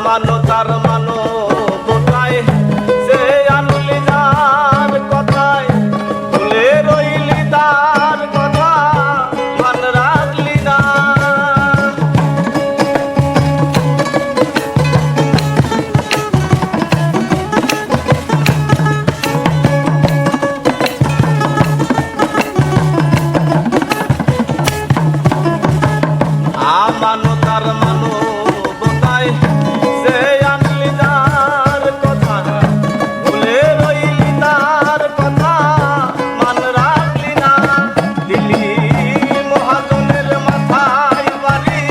মানো তার মানো বোটায় সে আনলি যার কথায় ভুলে রইলি তার কথা মান রাখলি না। মানো তার মানো বোটায় সে আনলি যার কথা ভুলে রইলি তার কথা মান রাখলি না। দিলি মহাজনের মাথায় বাড়ি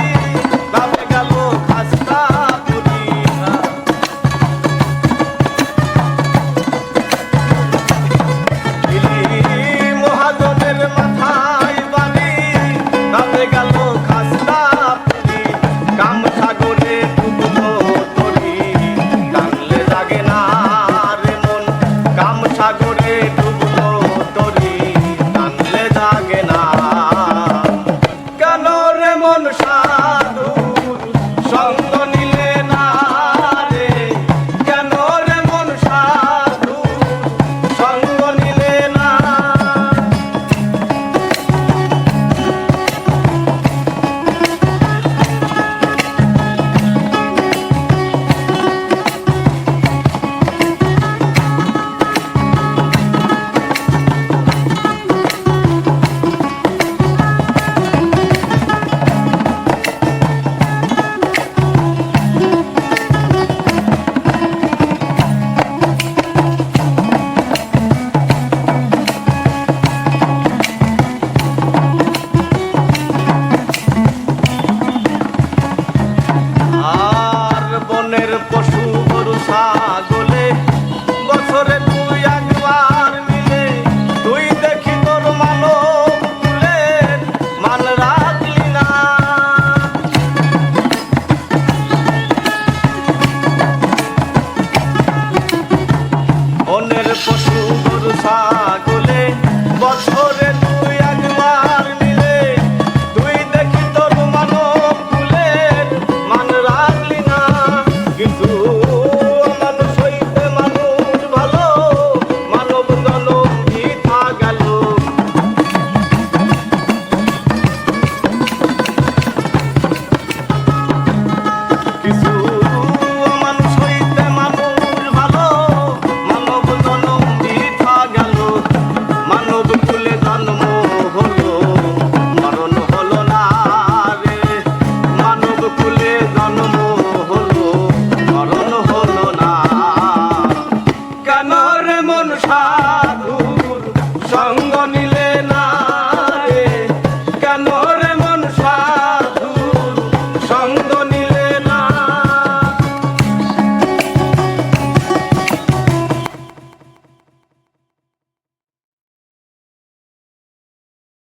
ভাবে গেল খাস্তা পুরি না। দিলি মহাজনের মাথায় বাড়ি ভাবে গেল খাস্তা কাম সাগরে ডুবলো তরি টানলে জাগে না রে মন। কাম সাগরে ডুবলো তরি টানলে জাগে না। কেন রে মন সাধু সঙ্গ নিলে না রে। কেন রে মন সাধু সঙ্গ নিলে না। আর বনের পশু গরু ছাগলে বছরে তুই একবার মিলে তুই দেখি তোর মানব কুলের মান রাখলি না। বনের পশু গরু ছাগলে বছরে তুই একবার মিলে তুই দেখি তোর মানব কুলের মান রাখলি না। কিন্তু মানুষ হইতে মানুষ ভালো মানব জনম বৃথা গেল। কিছু মানুষ হইতে মানুষ ভালো মানব জনম বৃথা গেল। মানব কুলে জন্ম হলো মরণ হলো না রে। মানব কুলে জন্ম হলো মরণ হলো না। কেন রে মন সাধু